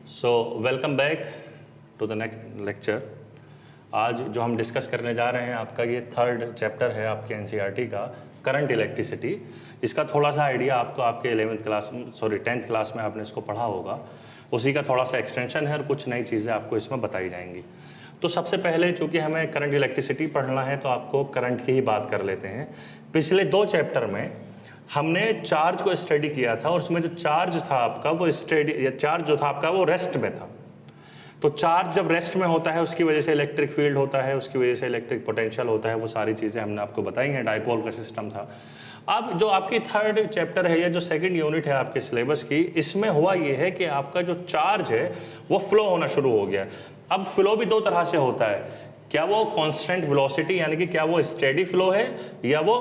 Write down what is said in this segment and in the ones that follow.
So welcome back to the next lecture. आज जो हम डिस्कस करने जा रहे हैं आपका ये थर्ड चैप्टर है आपके एनसीईआरटी का, करंट इलेक्ट्रिसिटी। इसका थोड़ा सा आइडिया आपको आपके 11th क्लास 10th क्लास में आपने इसको पढ़ा होगा, उसी का थोड़ा सा एक्सटेंशन है और कुछ नई चीज़ें आपको इसमें बताई जाएंगी। तो सबसे पहले चूँकि हमें करंट इलेक्ट्रिसिटी पढ़ना है तो आपको करंट की ही बात कर लेते हैं। पिछले 2 चैप्टर में हमने चार्ज को स्टडी किया था और उसमें जो चार्ज था आपका वो चार्ज जो था आपका वो रेस्ट में था। तो चार्ज जब रेस्ट में होता है उसकी वजह से इलेक्ट्रिक फील्ड होता है, उसकी वजह से इलेक्ट्रिक पोटेंशियल होता है, वो सारी चीज़ें हमने आपको बताई हैं। डाइपोल का सिस्टम था। अब जो आपकी थर्ड चैप्टर है या जो सेकंड यूनिट है आपके सिलेबस की, इसमें हुआ ये है कि आपका जो चार्ज है वो फ्लो होना शुरू हो गया। अब फ्लो भी 2 तरह से होता है, क्या वो कांस्टेंट वेलोसिटी यानी कि क्या वो स्टेडी फ्लो है या वो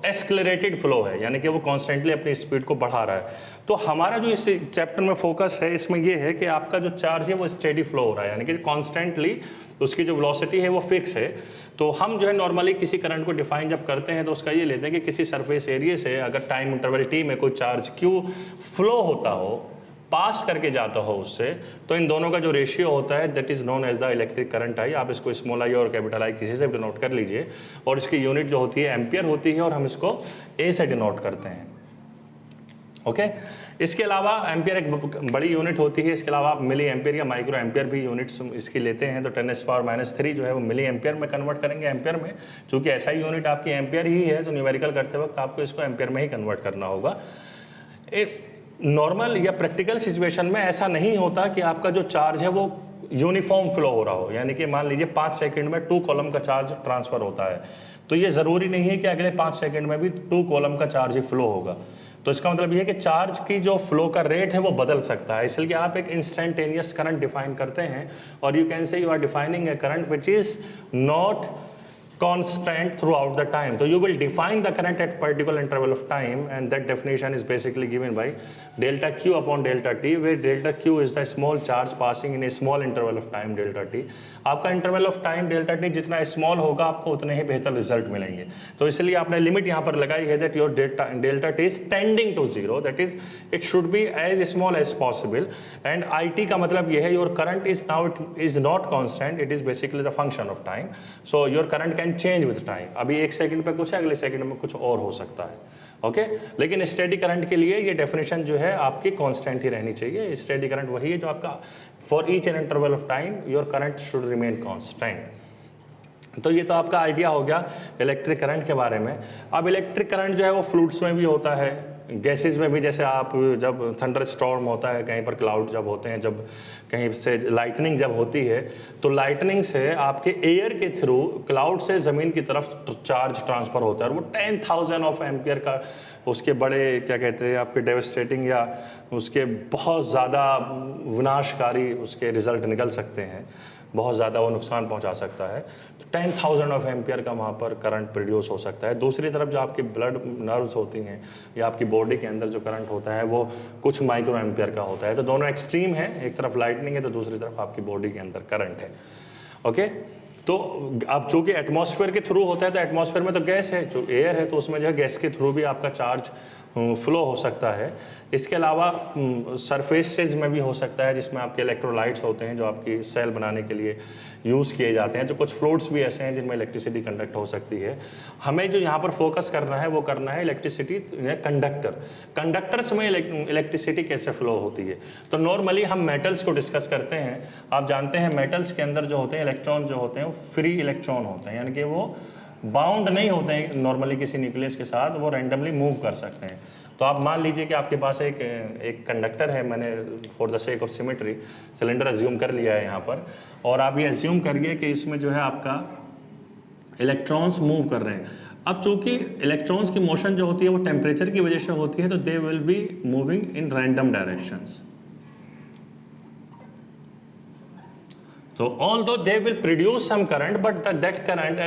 एक्सेलरेटेड फ्लो है, यानी कि वो कॉन्स्टेंटली अपनी स्पीड को बढ़ा रहा है। तो हमारा जो इस चैप्टर में फोकस है इसमें ये है कि आपका जो चार्ज है वो स्टेडी फ्लो हो रहा है, यानी कि कॉन्स्टेंटली उसकी जो वेलोसिटी है वो फिक्स है। तो हम जो है नॉर्मली किसी करंट को डिफाइन जब करते हैं तो उसका ये लेते हैं कि किसी सरफेस एरिया से अगर टाइम इंटरवल टी में कोई चार्ज क्यू फ्लो होता हो, पास करके जाता हो उससे, तो इन दोनों का जो रेशियो होता है that is known as the electric current I. आप इसको स्मॉल आई और कैपिटल आई किसी से भी डिनोट कर लीजिए, और इसकी यूनिट जो होती है एम्पियर होती है और हम इसको ए से डिनोट करते हैं। ओके इसके अलावा एम्पियर एक बड़ी यूनिट होती है। इसके अलावा आप मिली एम्पियर या माइक्रो एम्पियर भी यूनिट्स इसकी लेते हैं, तो 10⁻³ जो है वो मिली एम्पियर में कन्वर्ट करेंगे एम्पियर में। चूंकि ऐसा ही यूनिट आपकी एम्पियर ही है तो न्यूमेरिकल करते वक्त आपको इसको एम्पियर में ही कन्वर्ट करना होगा। नॉर्मल या प्रैक्टिकल सिचुएशन में ऐसा नहीं होता कि आपका जो चार्ज है वो यूनिफॉर्म फ्लो हो रहा हो, यानी कि मान लीजिए 5 सेकंड में 2 कॉलम का चार्ज ट्रांसफर होता है, तो ये ज़रूरी नहीं है कि अगले 5 सेकंड में भी 2 कॉलम का चार्ज ही फ्लो होगा। तो इसका मतलब ये है कि चार्ज की जो फ्लो का रेट है वो बदल सकता है। इसलिए आप एक इंस्टेंटेनियस करंट डिफाइन करते हैं और you can say you are defining a current which is not constant throughout the time. So you will define the current at particular interval of time, and that definition is basically given by delta q upon delta t, where delta q is the small charge passing in a small interval of time delta t. आपका interval of time delta T जितना small होगा आपको उतने ही बेहतर result मिलेंगे। तो इसलिए आपने लिमिट यहाँ पर लगाई है that your delta T is tending to 0, that is it should be as small as possible. And I T का मतलब ये है your current is now it is not constant, it is basically the function of time. So your current can change with time. अभी 1 second पे कुछ है, अगले second में कुछ और हो सकता है। ओके लेकिन स्टेडी करंट के लिए ये डेफिनेशन जो है आपकी कांस्टेंट ही रहनी चाहिए। स्टेडी करंट वही है जो आपका for each an interval of time your current should remain constant. तो ये तो आपका आइडिया हो गया इलेक्ट्रिक करंट के बारे में। अब इलेक्ट्रिक करंट जो है वो फ्लूइड्स में भी होता है, गैसेज में भी। जैसे आप जब थंडर स्टॉर्म होता है, कहीं पर क्लाउड जब होते हैं, जब कहीं से लाइटनिंग जब होती है, तो लाइटनिंग से आपके एयर के थ्रू क्लाउड से ज़मीन की तरफ चार्ज ट्रांसफ़र होता है और वो 10,000 ऑफ एम्पियर का उसके बड़े क्या कहते हैं आपके डेवस्टेटिंग या उसके बहुत ज़्यादा विनाशकारी उसके रिजल्ट निकल सकते हैं, बहुत ज़्यादा वो नुकसान पहुंचा सकता है। तो 10,000 ऑफ एम्पियर का वहाँ पर करंट प्रोड्यूस हो सकता है। दूसरी तरफ जो आपकी ब्लड नर्व्स होती हैं या आपकी बॉडी के अंदर जो करंट होता है वो कुछ माइक्रो एम्पियर का होता है। तो दोनों एक्सट्रीम है, एक तरफ लाइटनिंग है तो दूसरी तरफ आपकी बॉडी के अंदर करंट है। ओके तो अब चूंकि एटमॉस्फेयर के थ्रू होता है तो एटमॉस्फेयर में तो गैस है, जो एयर है तो उसमें जो है गैस के थ्रू भी आपका चार्ज फ्लो हो सकता है। इसके अलावा सरफेसेज में भी हो सकता है जिसमें आपके इलेक्ट्रोलाइट्स होते हैं जो आपकी सेल बनाने के लिए यूज़ किए जाते हैं। जो कुछ फ्लूइड्स भी ऐसे हैं जिनमें इलेक्ट्रिसिटी कंडक्ट हो सकती है। हमें जो यहाँ पर फोकस करना है वो करना है इलेक्ट्रिसिटी कंडक्टर्स में इलेक्ट्रिसिटी कैसे फ्लो होती है। तो नॉर्मली हम मेटल्स को डिस्कस करते हैं। आप जानते हैं मेटल्स के अंदर जो होते हैं इलेक्ट्रॉन जो होते हैं वो फ्री इलेक्ट्रॉन होते हैं, यानी कि वो बाउंड नहीं होते हैं नॉर्मली किसी न्यूक्लियस के साथ, वो रैंडमली मूव कर सकते हैं। तो आप मान लीजिए कि आपके पास एक कंडक्टर है, मैंने for the sake of symmetry cylinder assume कर लिया है यहाँ पर, और आप ये अज्यूम करिए कि इसमें जो है आपका इलेक्ट्रॉन्स मूव कर रहे हैं। अब चूंकि इलेक्ट्रॉन्स की मोशन जो होती है वो टेम्परेचर की वजह से होती है तो they will be moving in random directions. So although they will produce some current, but that current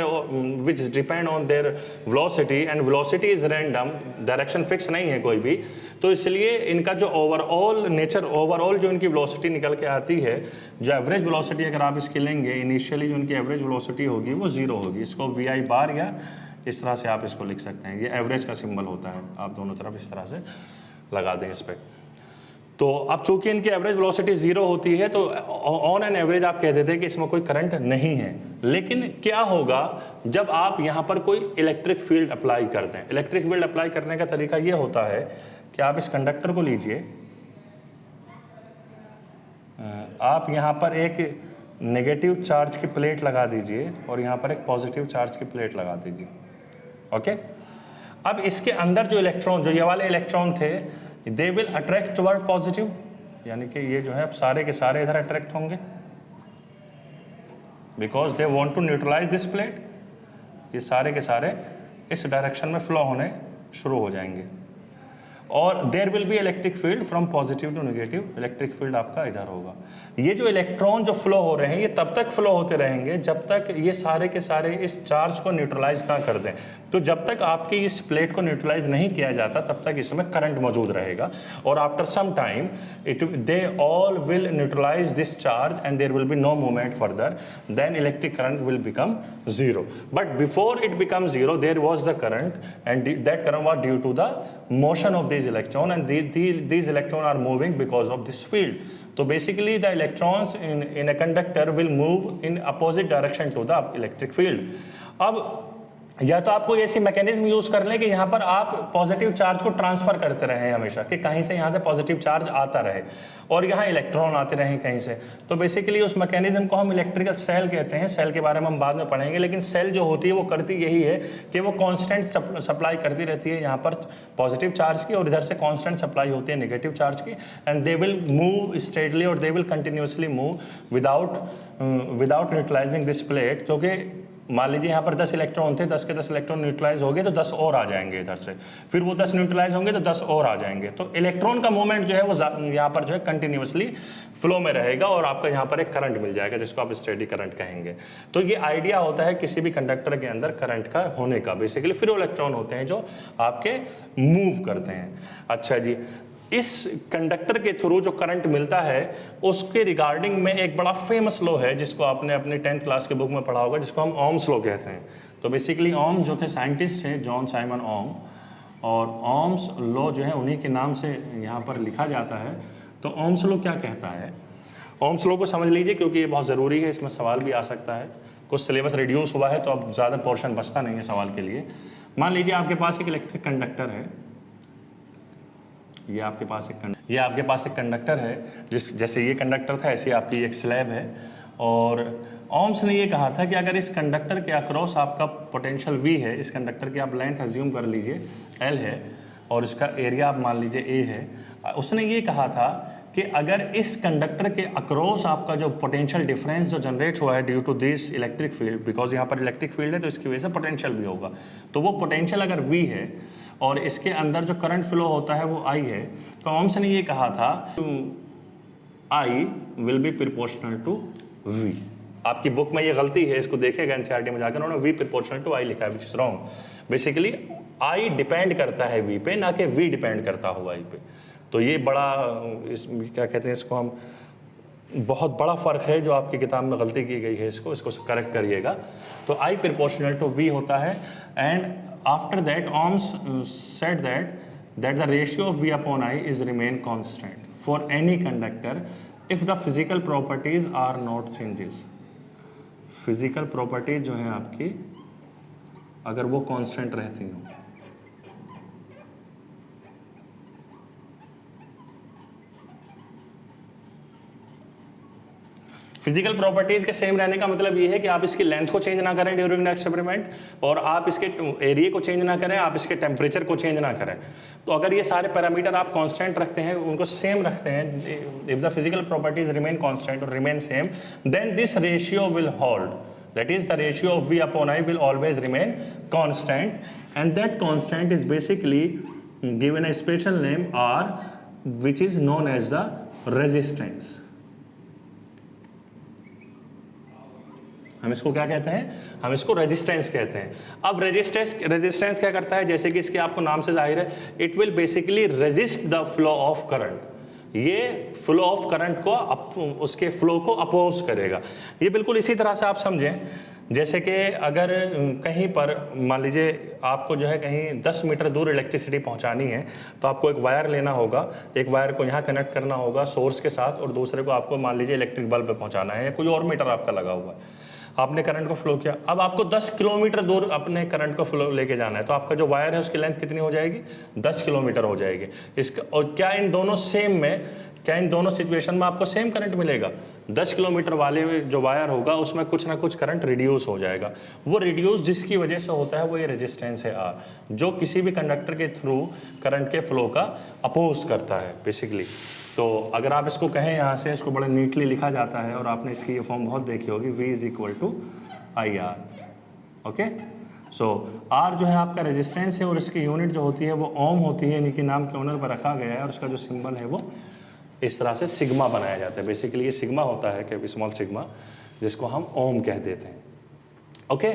which depend on their velocity, and velocity is random, direction fix नहीं है कोई भी, तो इसलिए इनका जो ओवरऑल नेचर, ओवरऑल जो इनकी वेलोसिटी निकल के आती है, जो एवरेज वेलोसिटी अगर आप इसकी लेंगे, इनिशियली जो इनकी एवरेज वेलोसिटी होगी वो 0 होगी। इसको VI बार या इस तरह से आप इसको लिख सकते हैं, ये एवरेज का सिंबल होता है। आप दोनों तरफ इस तरह से लगा दें इस पर। तो अब चूंकि इनकी एवरेज वेलोसिटी 0 होती है तो ऑन एन एवरेज आप कह देते हैं कि इसमें कोई करंट नहीं है। लेकिन क्या होगा जब आप यहाँ पर कोई इलेक्ट्रिक फील्ड अप्लाई करते हैं? इलेक्ट्रिक फील्ड अप्लाई करने का तरीका ये होता है कि आप इस कंडक्टर को लीजिए, आप यहाँ पर एक नेगेटिव चार्ज की प्लेट लगा दीजिए और यहाँ पर एक पॉजिटिव चार्ज की प्लेट लगा दीजिए। ओके, अब इसके अंदर जो इलेक्ट्रॉन, जो ये वाले इलेक्ट्रॉन थे, they will attract toward positive, यानी कि ये जो है अब सारे के सारे इधर अट्रैक्ट होंगे because they want to neutralise this plate. ये सारे के सारे इस डायरेक्शन में फ्लो होने शुरू हो जाएंगे और there will be electric field from positive to negative. Electric field आपका इधर होगा। ये जो इलेक्ट्रॉन जो फ्लो हो रहे हैं ये तब तक फ्लो होते रहेंगे जब तक ये सारे के सारे इस चार्ज को न्यूट्रलाइज ना कर दें। तो जब तक आपकी इस प्लेट को न्यूट्रलाइज नहीं किया जाता तब तक इसमें करंट मौजूद रहेगा और after some time they all will neutralise this charge and there will be no movement further, then electric current will become zero. But before it become zero there was the current and that current was due to the motion of these electrons and these electrons are moving because of this field. So basically the electrons in a conductor will move in opposite direction to the electric field. अब या तो आप कोई ऐसी mechanism use कर लें कि यहाँ पर आप पॉजिटिव चार्ज को ट्रांसफर करते रहें हमेशा, कि कहीं से यहाँ से पॉजिटिव चार्ज आता रहे और यहाँ इलेक्ट्रॉन आते रहें कहीं से। तो बेसिकली उस मैकेनिज्म को हम इलेक्ट्रिकल सेल कहते हैं। सेल के बारे में हम बाद में पढ़ेंगे, लेकिन सेल जो होती है वो करती यही है कि वो कांस्टेंट सप्लाई करती रहती है यहाँ पर पॉजिटिव चार्ज की और इधर से कांस्टेंट सप्लाई होती है नेगेटिव चार्ज की, and they will move straightly और they will continuously move without neutralising this plate. क्योंकि मान लीजिए यहाँ पर 10 इलेक्ट्रॉन थे, 10 के 10 इलेक्ट्रॉन न्यूट्रलाइज हो गए तो 10 और आ जाएंगे इधर से, फिर वो 10 न्यूट्रलाइज होंगे तो 10 और आ जाएंगे। तो इलेक्ट्रॉन का मूवमेंट जो है वो यहाँ पर जो है कंटिन्यूसली फ्लो में रहेगा और आपका यहाँ पर एक करंट मिल जाएगा जिसको आप स्टेडी करंट कहेंगे। तो ये आइडिया होता है किसी भी कंडक्टर के अंदर करंट का होने का। बेसिकली फिर वो इलेक्ट्रॉन होते हैं जो आपके मूव करते हैं। अच्छा जी, इस कंडक्टर के थ्रू जो करंट मिलता है उसके रिगार्डिंग में एक बड़ा फेमस लॉ है जिसको आपने अपने 10th क्लास के बुक में पढ़ा होगा, जिसको हम ओम्स लॉ कहते हैं। तो बेसिकली ओम जो थे साइंटिस्ट थे जॉन साइमन ओम, और ओम्स लॉ जो है उन्हीं के नाम से यहाँ पर लिखा जाता है। तो ओम्स लॉ क्या कहता है? ओम्स लॉ को समझ लीजिए क्योंकि ये बहुत ज़रूरी है, इसमें सवाल भी आ सकता है। कुछ सिलेबस रिड्यूस हुआ है तो अब ज़्यादा पोर्शन बचता नहीं है सवाल के लिए। मान लीजिए आपके पास एक इलेक्ट्रिक कंडक्टर है, ये आपके पास एक कंडक्टर है, जैसे ये कंडक्टर था ऐसे आपकी एक स्लैब है। और ओम्स ने ये कहा था कि अगर इस कंडक्टर के अक्रॉस आपका पोटेंशियल V है, इस कंडक्टर की आप लेंथ अज्यूम कर लीजिए L है और इसका एरिया आप मान लीजिए A है। उसने ये कहा था कि अगर इस कंडक्टर के अक्रॉस आपका जो पोटेंशियल डिफरेंस जो जनरेट हुआ है due to this electric field, because यहाँ पर इलेक्ट्रिक फील्ड है तो इसकी वजह से पोटेंशियल भी होगा, तो वो पोटेंशियल अगर V है और इसके अंदर जो करंट फ्लो होता है वो I है, तो ओम्स ने ये कहा था I will be proportional to V। आपकी बुक में ये गलती है, इसको देखिएगा एनसीईआरटी में जाकर, उन्होंने V प्रोपोर्शनल टू I लिखा है, which is wrong. Basically I depend करता है V पे, ना कि V डिपेंड करता हो I पे। तो ये बड़ा क्या कहते हैं इसको हम, बहुत बड़ा फ़र्क है जो आपकी किताब में गलती की गई है, इसको करेक्ट करिएगा। तो I प्रोपोर्शनल टू V होता है। And after that Ohms said that the ratio of V upon I is remain constant for any conductor if the physical properties are not changes। Physical properties जो हैं आपकी अगर वो constant रहती हों। Physical properties के सेम रहने का मतलब ये है कि आप इसकी लेंथ को चेंज ना करें ड्यूरिंग द एक्सपेरिमेंट, और आप इसके एरिया को चेंज ना करें, आप इसके टेम्परेचर को चेंज ना करें। तो अगर ये सारे पैरामीटर आप कांस्टेंट रखते हैं, उनको सेम रखते हैं, if the physical properties remain constant और remain same, then this ratio will hold, that is the ratio of V upon I will always remain constant, and that constant is basically given a special name R, which is known as the resistance। हम इसको क्या कहते हैं? हम इसको resistance कहते हैं। अब रेजिस्टेंस क्या करता है? जैसे कि इसके आपको नाम से जाहिर है, it will basically resist the flow of current. ये फ्लो ऑफ करंट को उसके फ्लो को अपोज करेगा। ये बिल्कुल इसी तरह से आप समझें जैसे कि अगर कहीं पर मान लीजिए आपको जो है कहीं 10 मीटर दूर इलेक्ट्रिसिटी पहुंचानी है, तो आपको एक वायर लेना होगा, एक वायर को यहाँ कनेक्ट करना होगा सोर्स के साथ, और दूसरे को आपको मान लीजिए इलेक्ट्रिक बल्ब पे पहुंचाना है, या कोई और मीटर आपका लगा हुआ है, आपने करंट को फ्लो किया। अब आपको 10 किलोमीटर दूर अपने करंट को फ्लो लेके जाना है, तो आपका जो वायर है उसकी लेंथ कितनी हो जाएगी? 10 किलोमीटर हो जाएगी। इसका और क्या इन दोनों सेम में, क्या इन दोनों सिचुएशन में आपको सेम करंट मिलेगा? 10 किलोमीटर वाले जो वायर होगा उसमें कुछ ना कुछ करंट रिड्यूस हो जाएगा। वो रिड्यूस जिसकी वजह से होता है वो ये रेजिस्टेंस है R, जो किसी भी कंडक्टर के थ्रू करंट के फ्लो का अपोज करता है बेसिकली। तो अगर आप इसको कहें यहाँ से, इसको बड़ा नीटली लिखा जाता है और आपने इसकी ये फॉर्म बहुत देखी होगी, V is equal to IR। Okay, so R जो है आपका रेजिस्टेंस है और इसकी यूनिट जो होती है वो ओम होती है, यानी कि नाम के ऑनर पर रखा गया है, और उसका जो सिंबल है वो इस तरह से सिग्मा बनाया जाता है। बेसिकली ये सिग्मा होता है कि स्मॉल सिग्मा, जिसको हम ओम कह देते हैं। ओके,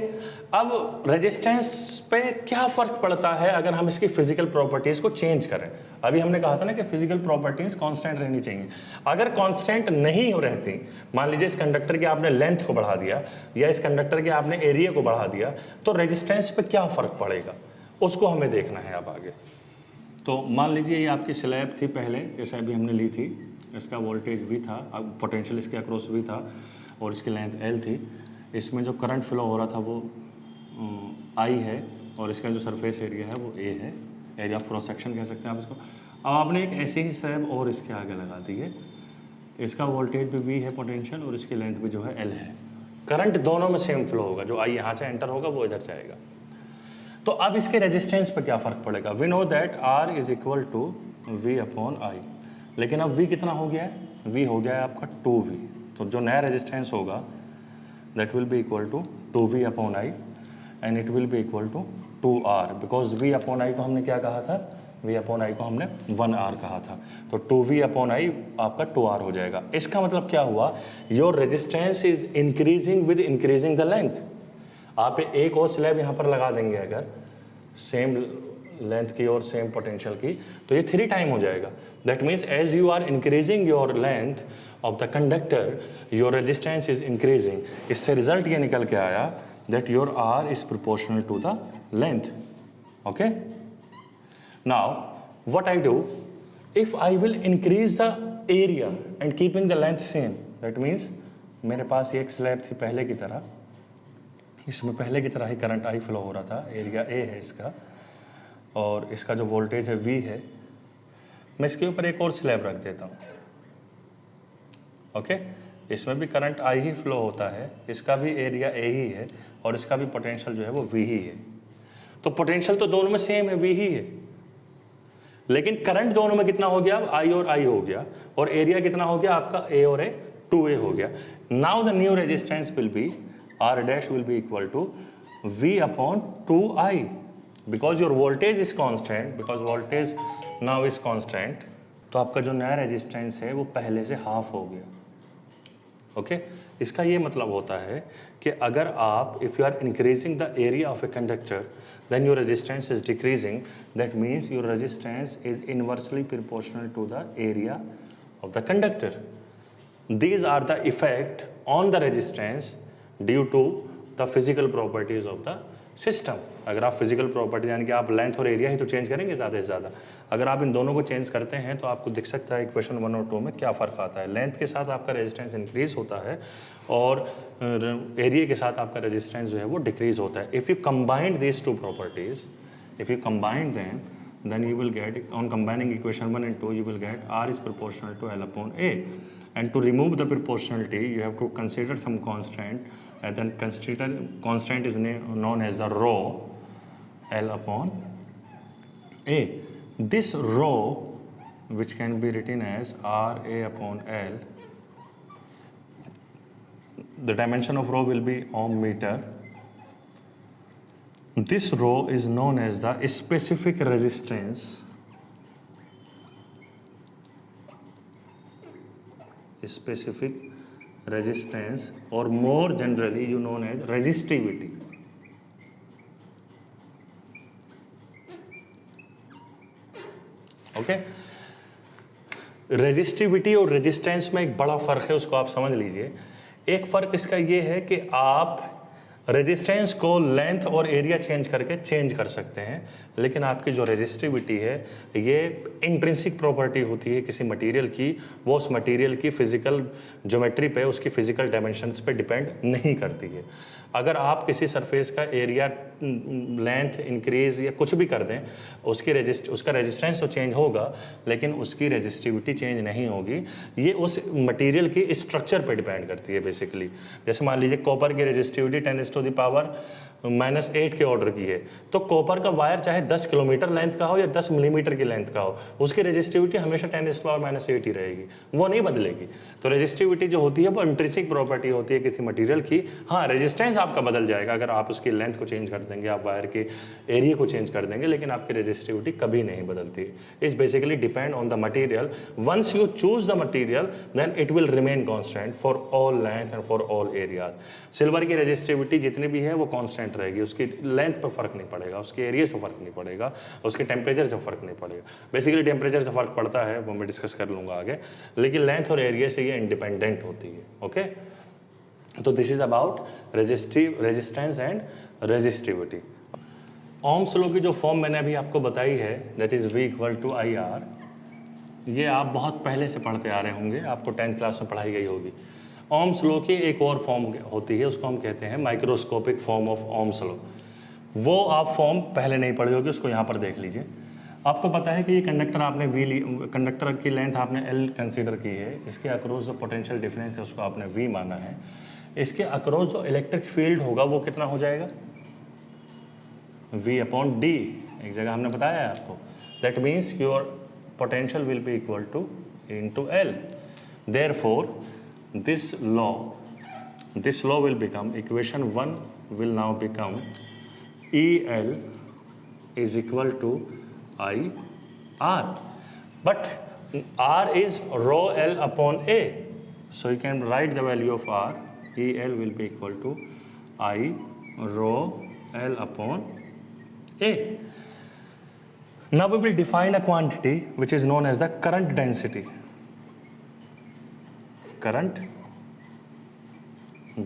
अब रेजिस्टेंस पे क्या फ़र्क पड़ता है अगर हम इसकी फिजिकल प्रॉपर्टीज़ को चेंज करें? अभी हमने कहा था ना कि फिजिकल प्रॉपर्टीज़ कांस्टेंट रहनी चाहिए। अगर कांस्टेंट नहीं हो रहती, मान लीजिए इस कंडक्टर की आपने लेंथ को बढ़ा दिया या इस कंडक्टर के आपने एरिया को बढ़ा दिया, तो रेजिस्टेंस पे क्या फ़र्क पड़ेगा उसको हमें देखना है अब आगे। तो मान लीजिए ये आपकी स्लैब थी पहले, जैसे अभी हमने ली थी, इसका वोल्टेज V था, अब पोटेंशियल इसके अक्रॉस V था और इसकी लेंथ L थी। इसमें जो करंट फ्लो हो रहा था वो I है और इसका जो सरफेस एरिया है वो A है, एरिया ऑफ क्रॉस सेक्शन कह सकते हैं आप इसको। अब आपने एक ऐसी ही स्लैब और इसके आगे लगा दी है, इसका वोल्टेज भी V है पोटेंशियल और इसकी लेंथ भी जो है L है। करंट दोनों में सेम फ्लो होगा, जो I यहाँ से एंटर होगा वो इधर जाएगा। तो अब इसके रेजिस्टेंस पर क्या फ़र्क पड़ेगा? We know that R is equal to V upon I, लेकिन अब V कितना हो गया है? V हो गया है आपका 2V। तो जो नया रेजिस्टेंस होगा that will be equal to 2V upon I and it will be equal to 2R, because V upon I को हमने क्या कहा था? V upon I को हमने 1R कहा था। तो 2V upon I आपका 2R हो जाएगा। इसका मतलब क्या हुआ? Your resistance is increasing with increasing the length। आप एक और स्लैब यहाँ पर लगा देंगे अगर सेम लेंथ की और सेम पोटेंशियल की, तो ये 3 टाइम हो जाएगा। That means as you are increasing your length of the conductor, your resistance is increasing. इससे रिजल्ट ये निकल के आया that your R is proportional to the length. Okay, now what I do, if I will increase the area and keeping the length same, that means मेरे पास ये एक slab थी पहले की तरह, इसमें पहले की तरह ही करंट I फ्लो हो रहा था, एरिया A है इसका और इसका जो वोल्टेज है V है। मैं इसके ऊपर एक और स्लैब रख देता हूँ। ओके, इसमें भी करंट I ही फ्लो होता है, इसका भी एरिया A ही है और इसका भी पोटेंशियल जो है वो V ही है। तो पोटेंशियल तो दोनों में सेम है, V ही है, लेकिन करंट दोनों में कितना हो गया? अब I और I हो गया, और एरिया कितना हो गया आपका? A और A 2A हो गया। Now the new resistance will be R dash will be equal to V upon 2I, because your voltage is constant, because voltage now is constant, तो आपका जो नया रेजिस्टेंस है वो पहले से हाफ हो गया। ओके, इसका ये मतलब होता है कि अगर आप if you are increasing the area of a conductor then your resistance is decreasing, that means your resistance is inversely proportional to the area of the conductor. These are the effect on the resistance due to the physical properties of the system। अगर आप physical property यानी कि आप length और area ही तो change करेंगे ज़्यादा से ज़्यादा, अगर आप इन दोनों को चेंज करते हैं तो आपको दिख सकता है इक्वेशन 1 और 2 में क्या फ़र्क आता है। लेंथ के साथ आपका रेजिस्टेंस इंक्रीज होता है और एरिया के साथ आपका रेजिस्टेंस जो है वो डिक्रीज होता है। If you combined these two properties, if you combined them, then you will get, on combining equation 1 and 2, you will get R is proportional to L upon A. And to remove the proportionality, you have to consider some constant, and then consider constant is known as the rho L upon A. This rho, which can be written as R A upon L, the dimension of rho will be ohm meter. This rho is known as the specific resistance, or more generally you known as resistivity। Okay, resistivity और resistance में एक बड़ा फ़र्क है, उसको आप समझ लीजिए। एक फ़र्क इसका ये है कि आप रेजिस्टेंस को लेंथ और एरिया चेंज करके चेंज कर सकते हैं, लेकिन आपकी जो रेजिस्टिविटी है ये इंट्रिंसिक प्रॉपर्टी होती है किसी मटेरियल की, वो उस मटेरियल की फिजिकल ज्योमेट्री पे, उसकी फिजिकल डायमेंशंस पे डिपेंड नहीं करती है। अगर आप किसी सरफेस का एरिया लेंथ इंक्रीज या कुछ भी कर दें, उसका रेजिस्टेंस तो चेंज होगा लेकिन उसकी रेजिस्टिविटी चेंज नहीं होगी। ये उस मटेरियल के स्ट्रक्चर पे डिपेंड करती है बेसिकली। जैसे मान लीजिए कॉपर की रेजिस्टिविटी 10⁻⁻⁸ के ऑर्डर की है, तो कॉपर का वायर चाहे 10 किलोमीटर लेंथ का हो या 10 मिलीमीटर की लेंथ का हो, उसकी रेजिस्टिविटी हमेशा 10⁻⁻8 ही रहेगी, वो नहीं बदलेगी। तो रेजिस्टिविटी जो होती है वो इंट्रिंसिक प्रॉपर्टी होती है किसी मटेरियल की। हाँ, रेजिस्टेंस आपका बदल जाएगा अगर आप उसकी लेंथ को चेंज कर देंगे, आप वायर के एरिया को चेंज कर देंगे, लेकिन आपकी रेजिस्टिविटी कभी नहीं बदलती। It's basically depend on the material. Once you choose the material then it will remain constant for all length and for all area. Silver की रेजिस्टिविटी जितनी भी है वो कांस्टेंट रहेगी, उसकी लेंथ पर फर्क नहीं पड़ेगा, उसके एरिया से फर्क नहीं पड़ेगा, उसके टेम्परेचर से फर्क नहीं पड़ेगा। बेसिकली टेम्परेचर से फर्क पड़ता है, वो मैं डिस्कस कर लूँगा आगे, लेकिन लेंथ और एरिया से ये इंडिपेंडेंट होती है। ओके, तो this is about resistance and resistivity. Ohm's law की जो फॉर्म मैंने अभी आपको बताई है, दैट इज V = IR, ये आप बहुत पहले से पढ़ते आ रहे होंगे, आपको 10th क्लास में पढ़ाई गई होगी। ओम्स लॉ की एक और फॉर्म होती है, उसको हम कहते हैं microscopic form of Ohm's law. वो आप फॉर्म पहले नहीं पढ़े होगे, उसको यहाँ पर देख लीजिए। आपको पता है कि ये कंडक्टर आपने कंडक्टर की लेंथ आपने L कंसीडर की है, इसके अक्रॉस जो पोटेंशियल डिफरेंस है उसको आपने V माना है। इसके अक्रॉस जो इलेक्ट्रिक फील्ड होगा वो कितना हो जाएगा, V/D। एक जगह हमने बताया है आपको, that means your potential will be equal to into L. Therefore, this law will become, equation 1 will now become EL is equal to IR. But R is rho L upon A. So you can write the value of R. EL will be equal to I rho L upon A. Now we will define a quantity which is known as the current density. Current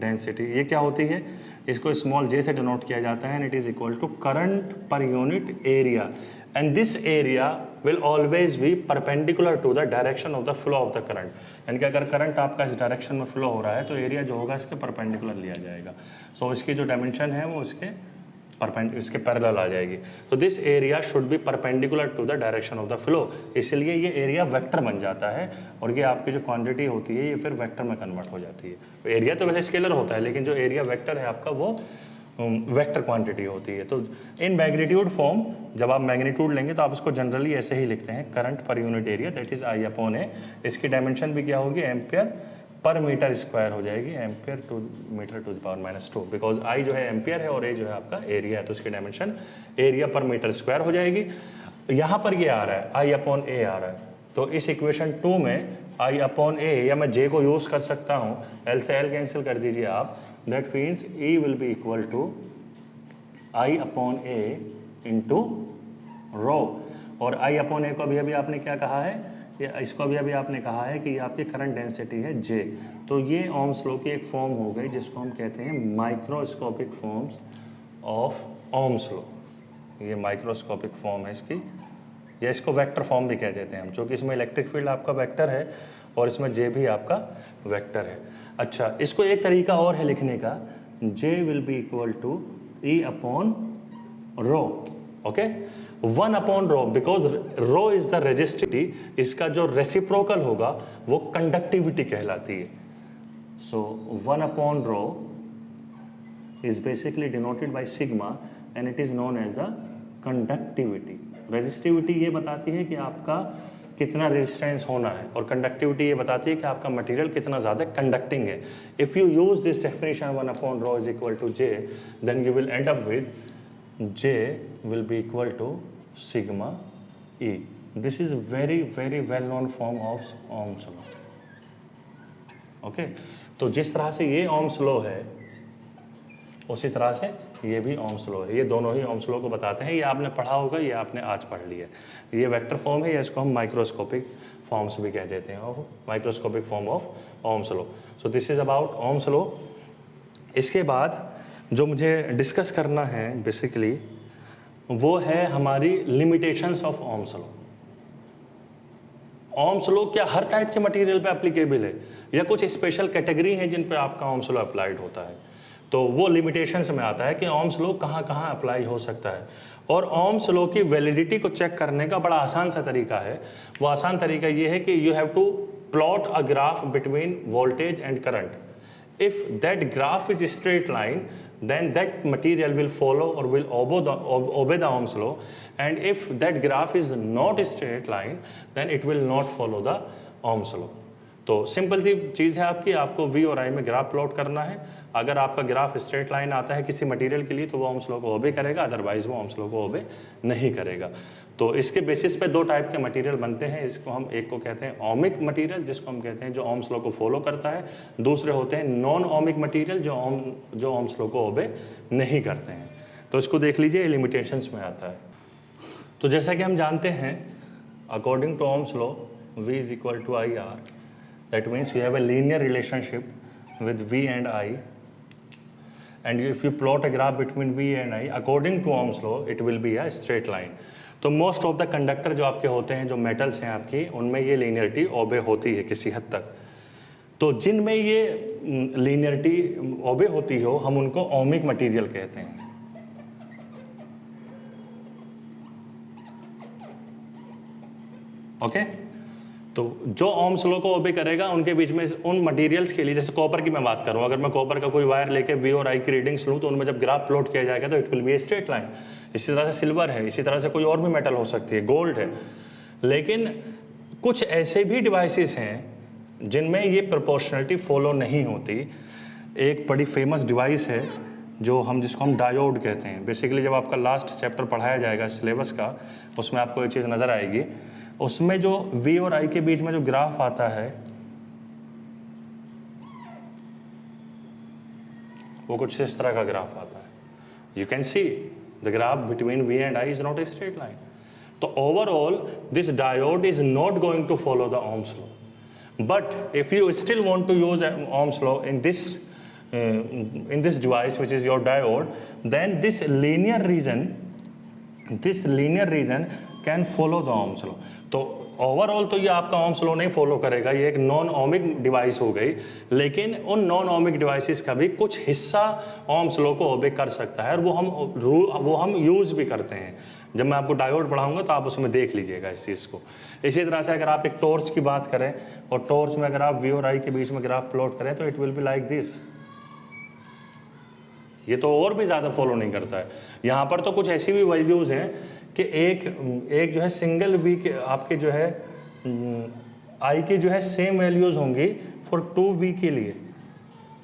density ये क्या होती है, इसको small j से denote किया जाता है, and it is equal to current per unit area, and this area will always be perpendicular to the direction of the flow of the current. यानी कि अगर करंट आपका इस डायरेक्शन में फ्लो हो रहा है तो एरिया जो होगा इसके परपेंडिकुलर लिया जाएगा। सो इसकी जो डायमेंशन है वो इसके पैरेलल आ जाएगी। तो this area should be perpendicular to the direction of the flow, इसलिए ये एरिया वेक्टर बन जाता है और ये आपकी जो क्वांटिटी होती है ये फिर वेक्टर में कन्वर्ट हो जाती है। एरिया तो वैसे स्केलर होता है, लेकिन जो एरिया वेक्टर है आपका वो वेक्टर क्वांटिटी होती है। तो इन मैग्नीट्यूड फॉर्म जब आप मैग्नीट्यूड लेंगे तो आप इसको जनरली ऐसे ही लिखते हैं, current per unit area that is I/A। इसकी डायमेंशन भी क्या होगी, एम्पियर पर मीटर स्क्वायर हो जाएगी, ampere to metre to the power -2, because I जो है एम्पियर है और A जो है आपका एरिया है, तो इसकी डायमेंशन एरिया पर मीटर स्क्वायर हो जाएगी। यहाँ पर ये आ रहा है I/A आ रहा है, तो इस इक्वेशन 2 में I/A या मैं J को यूज़ कर सकता हूँ, L से L कैंसिल कर दीजिए आप, that means E will be equal to I/A into rho. और I/A को अभी आपने क्या कहा है, इसको अभी आपने कहा है कि ये आपकी करंट डेंसिटी है J। तो ये ओम्स लॉ की एक फॉर्म हो गई जिसको हम कहते हैं microscopic forms of Ohm's law. ये माइक्रोस्कोपिक फॉर्म है इसकी, या इसको वेक्टर फॉर्म भी कह देते हैं हम, क्योंकि इसमें इलेक्ट्रिक फील्ड आपका वेक्टर है और इसमें J भी आपका वेक्टर है। अच्छा, इसको एक तरीका और है लिखने का, J will be equal to E/ρ। Okay, 1/ρ, because rho is the resistivity, इसका जो रेसिप्रोकल होगा वो कंडक्टिविटी कहलाती है। So 1/ρ is basically denoted by sigma and it is known as the conductivity. Resistivity ये बताती है कि आपका कितना रेजिस्टेंस होना है, और कंडक्टिविटी ये बताती है कि आपका मटेरियल कितना ज़्यादा कंडक्टिंग है। If you use this definition 1/ρ is equal to J, then you will end up with J will be equal to sigma E. This is very well known form of Ohm's law. Okay? तो जिस तरह से ये Ohm's law है उसी तरह से ये भी Ohm's law है। ये दोनों ही Ohm's law को बताते हैं। ये आपने पढ़ा होगा, ये आपने आज पढ़ लिया। ये वेक्टर फॉर्म है, या इसको हम माइक्रोस्कोपिक फॉर्म्स भी कह देते हैं, microscopic form of Ohm's law। So this is about Ohm's law। इसके बाद जो मुझे डिस्कस करना है बेसिकली वो है हमारी limitations of Ohm's law. Ohm's law क्या हर टाइप के मटेरियल पे एप्लीकेबल है या कुछ स्पेशल कैटेगरी हैं जिन पे आपका ओम्स लॉ अप्लाइड होता है? तो वो लिमिटेशंस में आता है कि ओम्स लॉ कहाँ कहाँ अप्लाई हो सकता है। और ओम्स लॉ की वैलिडिटी को चेक करने का बड़ा आसान सा तरीका है। वो आसान तरीका ये है कि you have to plot a graph between voltage and current. If that graph is a straight line, then that material will follow or will obey the Ohm's law. And if that graph is not a straight line, then it will not follow the Ohm's law. तो simple सी चीज़ है आपकी, आपको V और I में graph plot करना है। अगर आपका ग्राफ स्ट्रेट लाइन आता है किसी मटेरियल के लिए तो वो ओम्स लॉ को ओबे करेगा, अदरवाइज वो ओम्स लॉ को ओबे नहीं करेगा। तो इसके बेसिस पे दो टाइप के मटेरियल बनते हैं। इसको हम एक को कहते हैं ओमिक मटेरियल, जिसको हम कहते हैं जो ओम्स लॉ को फॉलो करता है। दूसरे होते हैं नॉन ओमिक मटेरियल जो ओम्स लॉ को ओबे नहीं करते हैं। तो इसको देख लीजिए, लिमिटेशंस में आता है। तो जैसा कि हम जानते हैं according to Ohm's law V is equal to IR. That means you have a linear relationship with V and I, and if you plot a graph between V and I according to Ohm's law, it will be a straight line. तो most of the conductor जो आपके होते हैं, जो metals हैं आपकी, उनमें ये लीनियरिटी ओबे होती है किसी हद तक। तो जिनमें ये लीनियरिटी ओबे होती हो हम उनको ओमिक मटेरियल कहते हैं। ओके तो जो ओम्स लॉ को ओबे करेगा उनके बीच में उन मटेरियल्स के लिए, जैसे कॉपर की मैं बात करूं, अगर मैं कॉपर का कोई वायर लेके V और I की रीडिंग्स लूं तो उनमें जब ग्राफ प्लॉट किया जाएगा तो it will be A straight line. इसी तरह से सिल्वर है, इसी तरह से कोई और भी मेटल हो सकती है, गोल्ड है। लेकिन कुछ ऐसे भी डिवाइसेस हैं जिनमें ये प्रोपोर्शनलिटी फॉलो नहीं होती। एक बड़ी फेमस डिवाइस है जिसको हम डायोड कहते हैं। बेसिकली जब आपका लास्ट चैप्टर पढ़ाया जाएगा सिलेबस का, उसमें आपको ये चीज़ नज़र आएगी। उसमें जो V और I के बीच में जो ग्राफ आता है वो कुछ इस तरह का ग्राफ आता है। You can see the graph between V and I is not a straight line. तो overall this diode is not going to follow the Ohm's law, but if you still want to use Ohm's law in this device which is your diode, then this linear region can follow the Ohm's law. तो overall तो ये आपका Ohm's law नहीं follow करेगा, ये एक non ohmic device हो गई। लेकिन उन नॉन ओमिक डिवाइसेस का भी कुछ हिस्सा ओम्स लॉ को ओबे कर सकता है, और वो हम यूज़ भी करते हैं। जब मैं आपको डायोड पढ़ाऊंगा तो आप उसमें देख लीजिएगा इस चीज़ को। इसी तरह से अगर आप एक टॉर्च की बात करें और टॉर्च में अगर आप V और I के बीच में ग्राफ प्लॉट करें तो it will be like this. ये तो और भी ज़्यादा फॉलो नहीं करता है। यहाँ पर तो कुछ ऐसी भी वैल्यूज़ हैं कि एक जो है सिंगल V के आपके जो है I की जो है सेम वैल्यूज़ होंगी फॉर 2V के लिए।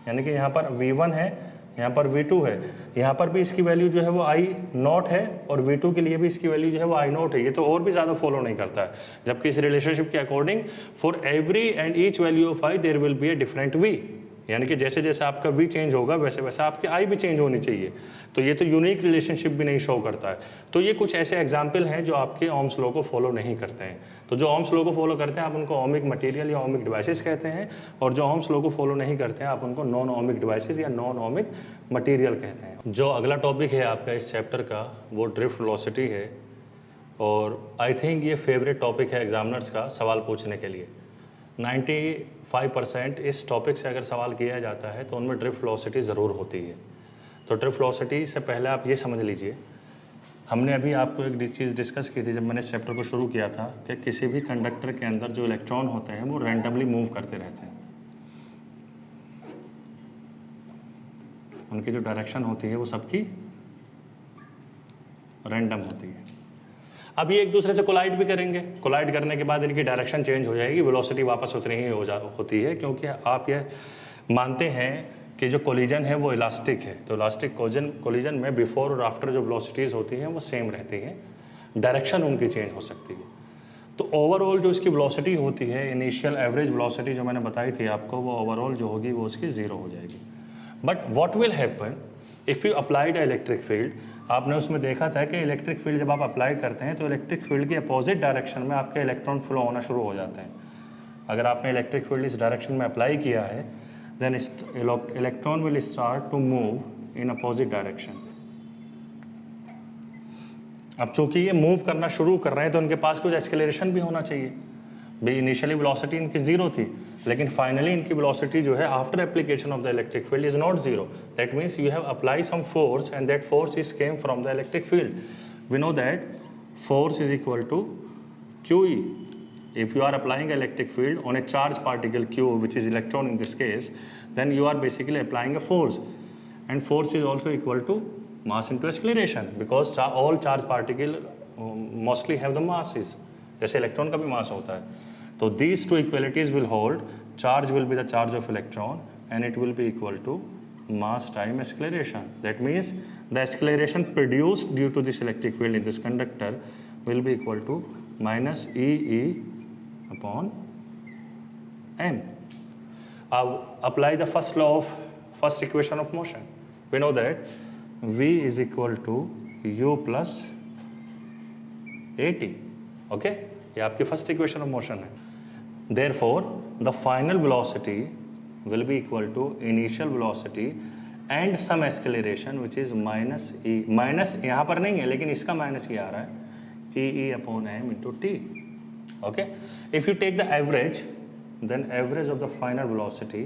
यानी कि यहाँ पर V1 है, यहाँ पर V2 है, यहाँ पर भी इसकी वैल्यू जो है वो I0 है, और V2 के लिए भी इसकी वैल्यू जो है वो I0 है। ये तो और भी ज़्यादा फॉलो नहीं करता है। जबकि इस रिलेशनशिप के according for every and each value of I there will be a different V। यानी कि जैसे जैसे आपका V चेंज होगा वैसे वैसे आपकी I भी चेंज होनी चाहिए। तो ये तो यूनिक रिलेशनशिप भी नहीं शो करता है। तो ये कुछ ऐसे एग्जाम्पल हैं जो आपके ओम्स लॉ को फॉलो नहीं करते हैं। तो जो ओम्स लॉ को फॉलो करते हैं आप उनको ओमिक मटेरियल या ओमिक डिवाइसेस कहते हैं, और जो ओम्स लॉ को फॉलो नहीं करते हैं आप उनको नॉन ओमिक डिवाइसेस या नॉन ओमिक मटेरियल कहते हैं। जो अगला टॉपिक है आपका इस चैप्टर का वो ड्रिफ्ट वेलोसिटी है, और आई थिंक ये फेवरेट टॉपिक है एग्जामिनर्स का सवाल पूछने के लिए। 95% इस टॉपिक से अगर सवाल किया जाता है तो उनमें ड्रिफ्ट वेलोसिटी ज़रूर होती है। तो ड्रिफ्ट वेलोसिटी से पहले आप ये समझ लीजिए, हमने अभी आपको एक चीज़ डिस्कस की थी जब मैंने इस चैप्टर को शुरू किया था कि किसी भी कंडक्टर के अंदर जो इलेक्ट्रॉन होते हैं वो रैंडमली मूव करते रहते हैं। उनकी जो डायरेक्शन होती है वो सबकी रैंडम होती है। अब ये एक दूसरे से कोलाइड भी करेंगे। कोलाइड करने के बाद इनकी डायरेक्शन चेंज हो जाएगी, वेलोसिटी वापस उतनी ही होती है, क्योंकि आप ये मानते हैं कि जो कोलिजन है वो इलास्टिक है। तो इलास्टिक कोलिजन में बिफोर और आफ्टर जो वेलोसिटीज़ होती हैं वो सेम रहती हैं, डायरेक्शन उनकी चेंज हो सकती है। तो ओवरऑल जो इसकी वेलोसिटी होती है, इनिशियल एवरेज वेलोसिटी जो मैंने बताई थी आपको, वो ओवरऑल जो होगी वो उसकी 0 हो जाएगी। But what will happen if you applied electric field. आपने उसमें देखा था कि इलेक्ट्रिक फील्ड जब आप अप्लाई करते हैं तो इलेक्ट्रिक फील्ड के अपोजिट डायरेक्शन में आपके इलेक्ट्रॉन फ्लो होना शुरू हो जाते हैं। अगर आपने इलेक्ट्रिक फील्ड इस डायरेक्शन में अप्लाई किया है, then electron will start to move in opposite direction. अब चूंकि ये मूव करना शुरू कर रहे हैं तो उनके पास कुछ एक्सेलरेशन भी होना चाहिए. भाई इनिशियली वेलोसिटी इनकी जीरो थी, लेकिन फाइनली इनकी वेलोसिटी जो है after application of the electric field is not zero. That means you have apply some force and that force is came from the electric field. We know that force is equal to QE. If you are applying electric field on a charged particle Q, which is electron in this case, then you are basically applying a force, and force is also equal to mass into acceleration, because all charged particle mostly have the masses, जैसे electron का भी mass होता है. तो these two equalities will hold. Charge will be the charge of electron and it will be equal to mass time acceleration. That means the acceleration produced due to this electric field in this conductor will be equal to minus EE upon m. Now apply the first equation of motion. We know that V is equal to U plus AT. Okay, ये आपकी first equation of motion है. Therefore the final velocity will be equal to initial velocity and some acceleration which is minus e. Minus यहाँ पर नहीं है लेकिन इसका minus ये आ रहा है E upon m into t. Okay, if you take the average, then average of the final velocity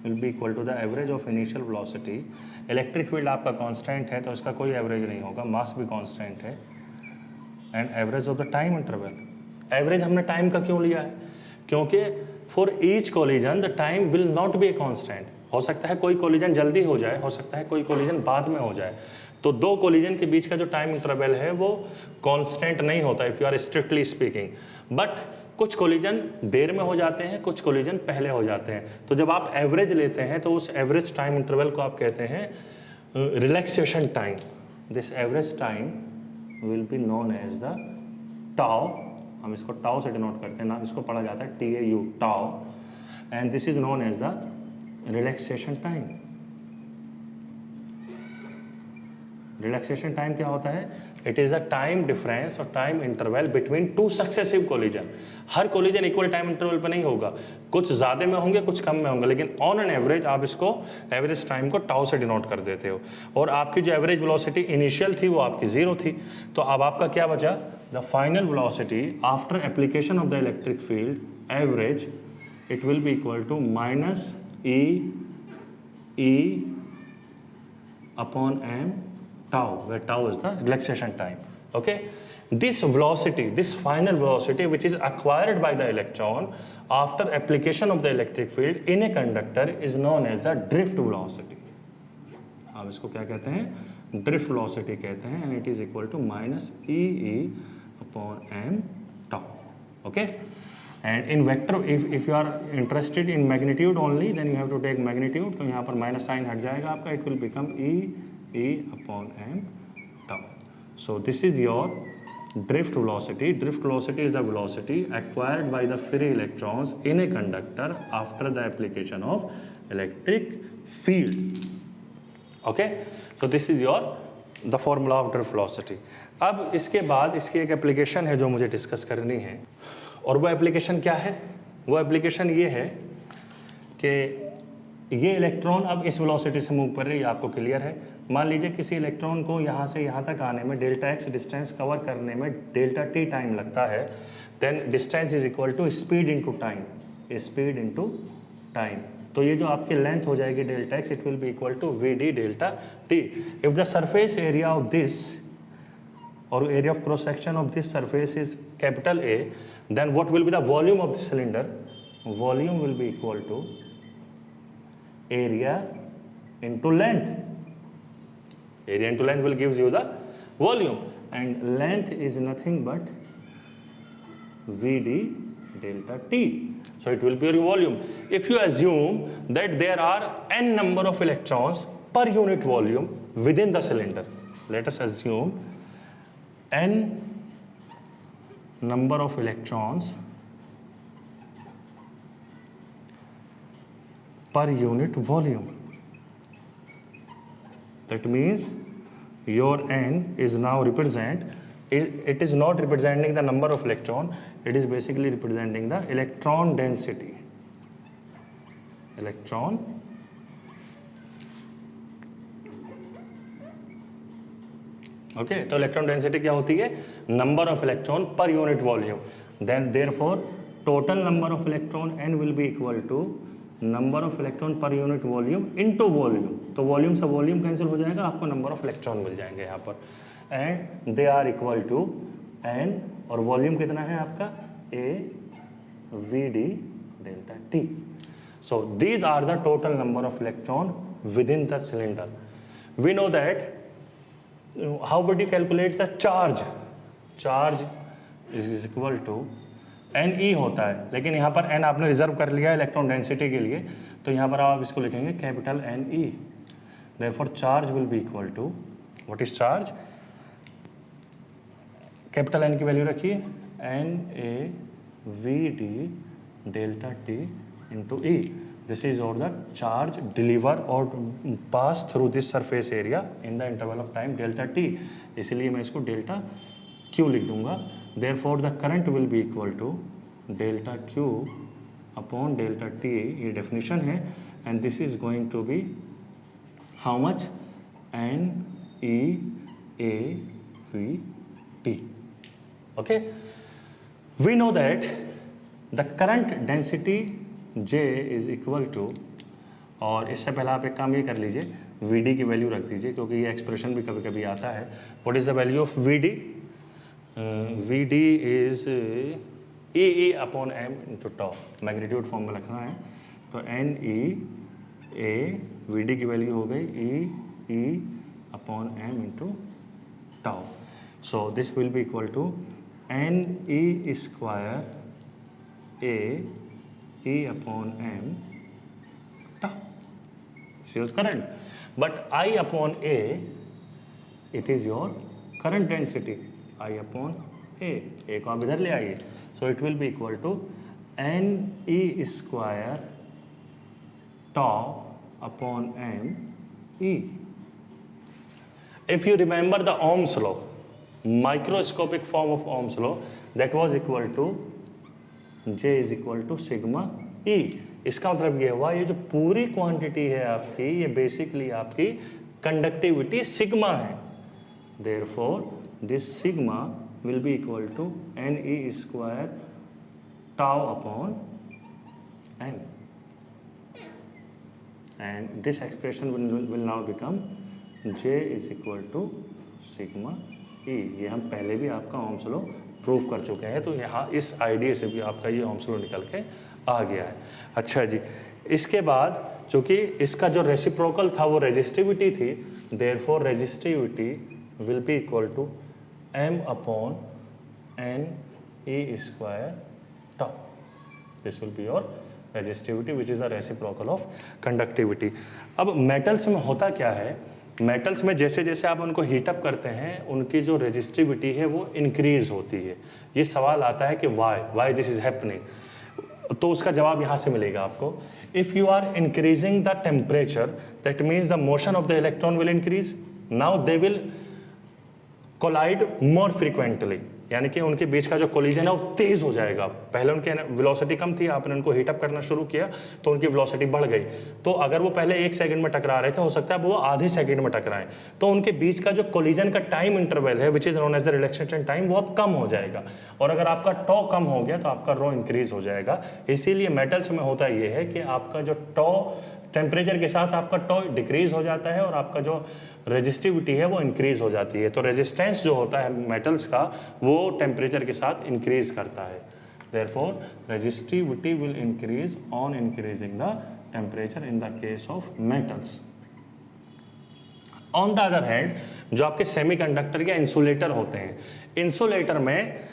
will be equal to the average of initial velocity. Electric field आपका कांस्टेंट है तो इसका कोई एवरेज नहीं होगा, मास भी कांस्टेंट है, and average of the time interval. Average हमने टाइम का क्यों लिया है? क्योंकि for each collision the time will not be a constant. हो सकता है कोई कोलिजन जल्दी हो जाए, हो सकता है कोई कोलिजन बाद में हो जाए. तो दो कोलिजन के बीच का जो टाइम इंटरवल है वो कांस्टेंट नहीं होता if you are strictly speaking. But कुछ कोलिजन देर में हो जाते हैं, कुछ कोलिजन पहले हो जाते हैं. तो जब आप एवरेज लेते हैं तो उस एवरेज टाइम इंटरवल को आप कहते हैं relaxation time. This average time will be known as the tau. हम इसको टाउ से डिनोट करते हैं, नाम इसको पढ़ा जाता है TAU, tau, and this is known as the relaxation time. Relaxation time क्या होता है? It is a time difference और time interval between two successive collision. हर कोलिजन इक्वल टाइम इंटरवल पर नहीं होगा, कुछ ज़्यादा में होंगे कुछ कम में होंगे, लेकिन ऑन एन एवरेज आप इसको एवरेज टाइम को टाउ से डिनोट कर देते हो. और आपकी जो एवरेज वेलोसिटी इनिशियल थी वो आपकी जीरो थी. तो अब आपका क्या बचा? The final velocity after application of the electric field average, it will be equal to minus E upon m tau, where tau is the relaxation time. Okay, this velocity, this final velocity which is acquired by the electron after application of the electric field in a conductor is known as the drift velocity. आप इसको क्या कहते हैं? drift velocity कहते हैं, and it is equal to minus EE upon m tau. Okay, and in vector if you are interested in magnitude only, then you have to take magnitude. तो यहाँ पर माइनस साइन हट जाएगा आपका, it will become E upon m tau. So this is your drift velocity. Drift velocity is the velocity acquired by the free electrons in a conductor after the application of electric field. Okay, so this is your the formula of drift velocity. अब इसके बाद इसकी एक application है जो मुझे discuss करनी है, और वो एप्लीकेशन क्या है? वो एप्लीकेशन ये है कि ये इलेक्ट्रॉन अब इस वेलोसिटी से मूव कर रही है, आपको क्लियर है. मान लीजिए किसी इलेक्ट्रॉन को यहाँ से यहाँ तक आने में डेल्टा x डिस्टेंस कवर करने में डेल्टा t टाइम लगता है. Then distance is equal to speed into time, speed into time. तो ये जो आपकी लेंथ हो जाएगी delta x, it will be equal to VD delta t. If the surface area of this or area of cross section of this surface is capital A, then what will be the volume of the cylinder? Volume will be equal to area into length. Area into length will gives you the volume, and length is nothing but VD delta T. So it will be your volume. If you assume that there are n number of electrons per unit volume within the cylinder, let us assume n number of electrons per unit volume. That means your n is now it is not representing the number of electron, it is basically representing the electron density. Electron okay तो electron density क्या होती है, number of electron per unit volume, then therefore total number of electron N will be equal to number of electron per unit volume into volume, तो volume से volume cancel हो जाएगा, आपको number of electron मिल जाएंगे यहाँ पर, and they are equal to N, और volume कितना है आपका A V D delta T. So these are the total number of electron within the cylinder. We know that how would you calculate the charge? Charge is equal to Ne होता है, लेकिन यहाँ पर N आपने reserve कर लिया electron density के लिए, तो यहाँ पर आप इसको लिखेंगे capital Ne. Therefore charge will be equal to, what is charge? Capital N की वैल्यू रखिए NaVd delta T into E. This is all the charge deliver or pass through this surface area in the interval of time delta T. इसलिए मैं इसको delta Q लिख दूंगा. Therefore the current will be equal to delta Q upon delta T. ये definition है, and this is going to be how much? NeAVT. Okay. We know that the current density J is equal to, और इससे पहले आप एक काम ये कर लीजिए, Vd की वैल्यू रख दीजिए, क्योंकि ये एक्सप्रेशन भी कभी कभी आता है. What is the value of Vd? Vd is E upon m into tau, magnitude form में लिखना है, तो NeA Vd की वैल्यू हो गई E upon m into tau. So this will be equal to Ne square E upon m tau. This is your current. But I upon A, it is your current density. I upon A. A को आप इधर ले आइए. So it will be equal to Ne square tau upon m E. If you remember the Ohm's law, microscopic form of Ohm's law, that was equal to J is equal to sigma E. इसका मतलब ये हुआ, ये जो पूरी quantity है आपकी, ये बेसिकली आपकी कंडक्टिविटी सिग्मा है. Therefore this sigma will be equal to Ne square tau upon m, and this expression will now become J is equal to sigma E. ये हम पहले भी आपका ओम्स लॉ प्रूव कर चुके हैं, तो यहाँ इस आइडिया से भी आपका ये ओम्स लॉ निकल के आ गया है. अच्छा जी, इसके बाद चूँकि इसका जो रेसिप्रोकल था वो रेजिस्टिविटी थी, therefore resistivity will be equal to m upon Ne square tau. This will be your resistivity which is the reciprocal of conductivity. अब मेटल्स में होता क्या है, मेटल्स में जैसे जैसे आप उनको हीटअप करते हैं, उनकी जो रेजिस्टिविटी है वो इंक्रीज होती है. ये सवाल आता है कि वाई दिस इज हैपनिंग, तो उसका जवाब यहाँ से मिलेगा आपको. If you are increasing the temperature, that means the motion of the electron will increase. Now they will collide more frequently, यानी कि उनके बीच का जो कोलिजन है वो तेज हो जाएगा. पहले उनकी वेलोसिटी कम थी, आपने उनको हीटअप करना शुरू किया तो उनकी वेलोसिटी बढ़ गई. तो अगर वो पहले 1 सेकंड में टकरा रहे थे, हो सकता है वो आधे सेकंड में टकराएं, तो उनके बीच का जो कोलिजन का टाइम इंटरवल है which is known as the relaxation time, वो अब कम हो जाएगा. और अगर आपका टॉ कम हो गया तो आपका रो इंक्रीज हो जाएगा. इसीलिए मेटल्स में होता ये है कि आपका जो टॉ टेम्परेचर के साथ आपका टॉ डिक्रीज हो जाता है और आपका जो रेजिस्टिविटी है वो इंक्रीज हो जाती है. तो रेजिस्टेंस जो होता है मेटल्स का वो टेम्परेचर के साथ इंक्रीज करता है. Therefore resistivity will increase on increasing the temperature in the case of metals. On the other hand, जो आपके सेमीकंडक्टर या इंसुलेटर होते हैं, इंसुलेटर में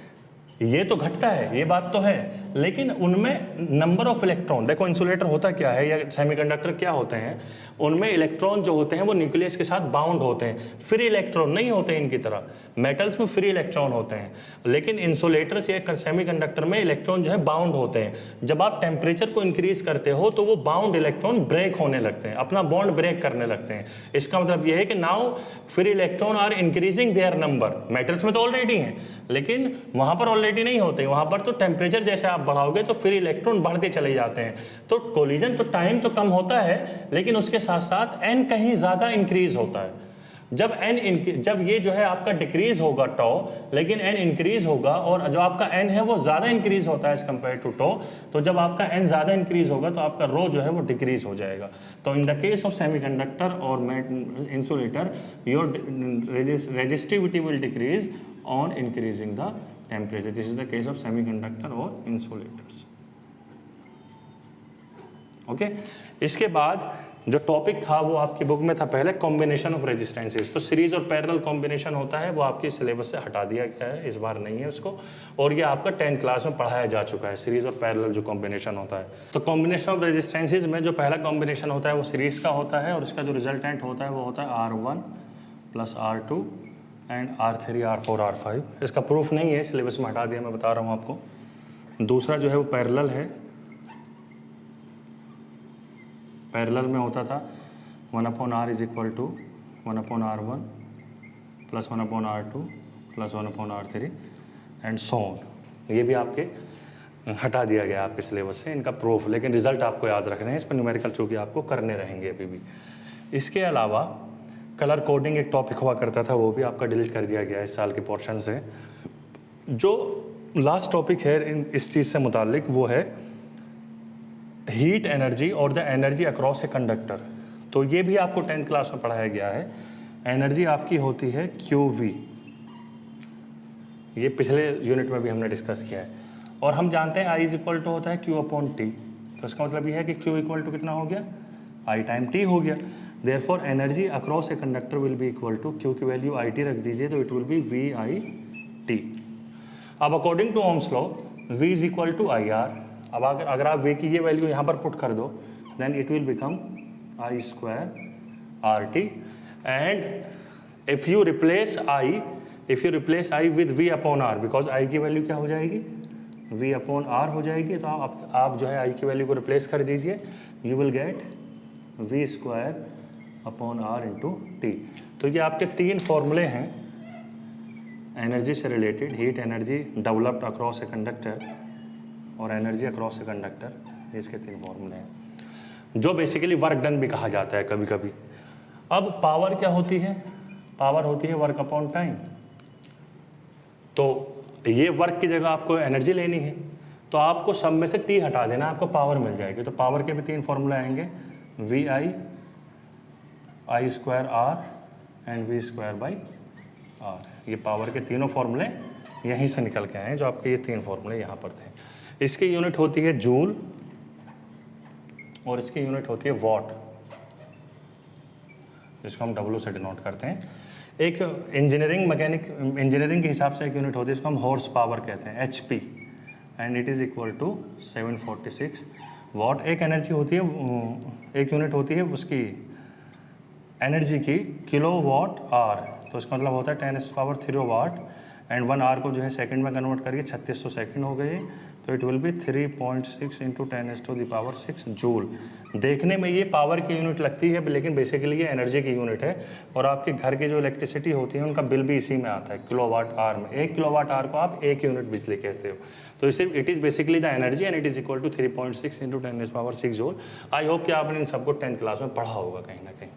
ये तो घटता है, ये बात तो है, लेकिन उनमें नंबर ऑफ इलेक्ट्रॉन, देखो इंसुलेटर होता क्या है या सेमीकंडक्टर क्या होते हैं, उनमें इलेक्ट्रॉन जो होते हैं वो न्यूक्लियस के साथ बाउंड होते हैं. फ्री इलेक्ट्रॉन नहीं होते इनकी तरह. मेटल्स में फ्री इलेक्ट्रॉन होते हैं, लेकिन इंसुलेटर्स या सेमीकंडक्टर में इलेक्ट्रॉन जो है बाउंड होते हैं. जब आप टेम्परेचर को इंक्रीज करते हो तो वो बाउंड इलेक्ट्रॉन ब्रेक होने लगते हैं, अपना बॉन्ड ब्रेक करने लगते हैं. इसका मतलब ये है कि now free electron are increasing their number. Metals में तो ऑलरेडी हैं, लेकिन वहाँ पर ऑलरेडी नहीं होते. वहाँ पर तो टेम्परेचर जैसे आप बढ़ाओगे तो फिर इलेक्ट्रॉन बढ़ते चले जाते हैं. तो कोलिजन तो टाइम तो कम होता है, लेकिन उसके साथ साथ n कहीं ज़्यादा इंक्रीज होता है. जब जब ये जो है आपका डिक्रीज होगा टो, लेकिन n इंक्रीज होगा और जो आपका n है वो ज़्यादा इंक्रीज होता है एज कम्पेयर टू टो, तो जब आपका n ज़्यादा इंक्रीज होगा तो आपका रो जो है वो डिक्रीज हो जाएगा। तो in the case of semiconductor और insulator your resistivity will decrease on increasing the temperature. This is the case of semiconductor और इंसुलेटर्स। ओके, इसके बाद जो टॉपिक था वो आपकी बुक में था पहले कॉम्बिनेशन ऑफ रेजिस्टेंसेस। तो सीरीज और पैरेलल कॉम्बिनेशन होता है वो आपके सिलेबस से हटा दिया गया है, इस बार नहीं है उसको, और ये आपका 10th क्लास में पढ़ाया जा चुका है, सीरीज और पैरेलल जो कॉम्बिनेशन होता है। तो कॉम्बिनेशन ऑफ रेजिस्टेंसेस में जो पहला कॉम्बिनेशन होता है वो सीरीज का होता है, और इसका जो रिजल्टेंट होता है वो होता है R1 + R2 and R3 R4 R5। इसका प्रूफ नहीं है, सिलेबस में हटा दिया, मैं बता रहा हूँ आपको। दूसरा जो है वो पैरेलल है, पैरेलल में होता था 1/r = 1/r1 + 1/r2 + 1/r3 and so on. ये भी आपके हटा दिया गया आपके सिलेबस से इनका प्रूफ, लेकिन रिजल्ट आपको याद रखने हैं, इस पर न्यूमेरिकल चूँकि आपको करने रहेंगे अभी भी। इसके अलावा कलर कोडिंग एक टॉपिक हुआ करता था, वो भी आपका डिलीट कर दिया गया इस साल के पोर्शन से। जो लास्ट टॉपिक है इस चीज़ से मुतालिक वो है हीट एनर्जी और the energy across a conductor. तो ये भी आपको 10th क्लास में पढ़ाया गया है। एनर्जी आपकी होती है QV, ये पिछले यूनिट में भी हमने डिस्कस किया है, और हम जानते हैं I = होता है Q/T। तो इसका मतलब ये है कि Q = कितना हो गया, I × T हो गया। Therefore energy across a conductor will be equal to, Q की वैल्यू IT रख दीजिए तो इट विल बी VIT। अब according to Ohm's law V = IR। अब अगर आप V की ये वैल्यू यहाँ पर पुट कर दो, then it will become I² RT। And if you replace I with V/R, because I की वैल्यू क्या हो जाएगी, V/R हो जाएगी। तो आप जो है I की वैल्यू को रिप्लेस कर दीजिए, you will get V² R × T। तो ये आपके 3 फॉर्मूले हैं एनर्जी से related, heat energy developed across a conductor और एनर्जी अक्रॉस ए कंडक्टर, ये इसके 3 फॉर्मूले हैं, जो बेसिकली वर्क डन भी कहा जाता है कभी कभी। अब पावर क्या होती है, पावर होती है वर्क अपॉन टाइम। तो ये वर्क की जगह आपको एनर्जी लेनी है, तो आपको सब में से T हटा देना, आपको पावर मिल जाएगी। तो पावर के भी 3 फॉर्मूले आएंगे, VI, I² R and V²/R। ये पावर के तीनों फॉर्मूले यहीं से निकल के आए हैं, जो आपके ये 3 फॉर्मूले यहाँ पर थे। इसकी यूनिट होती है जूल और इसकी यूनिट होती है वॉट, जिसको हम W से डिनोट करते हैं। एक इंजीनियरिंग के हिसाब से एक यूनिट होती है, इसको हम हॉर्स पावर कहते हैं, HP, and it is equal to 746 watt. एक एनर्जी होती है, एक यूनिट होती है उसकी एनर्जी की kWh। तो इसका मतलब होता है 10⁻³ वाट, एंड 1 आवर को जो है सेकंड में कन्वर्ट करिए, 3600 सेकंड हो गए, तो इट विल बी 3.6 × 10⁻6 जूल। देखने में ये पावर की यूनिट लगती है, लेकिन बेसिकली ये एनर्जी की यूनिट है, और आपके घर की जो इलेक्ट्रिसिटी होती है उनका बिल भी इसी में आता है, kWh में। 1 kWh को आप 1 यूनिट बिजली कहते हो। तो इसे it is basically the energy and it is equal to 3.6 × 10⁻6 joule. I hope कि आपने इन सबको 10th क्लास में पढ़ा होगा कहीं ना कहीं।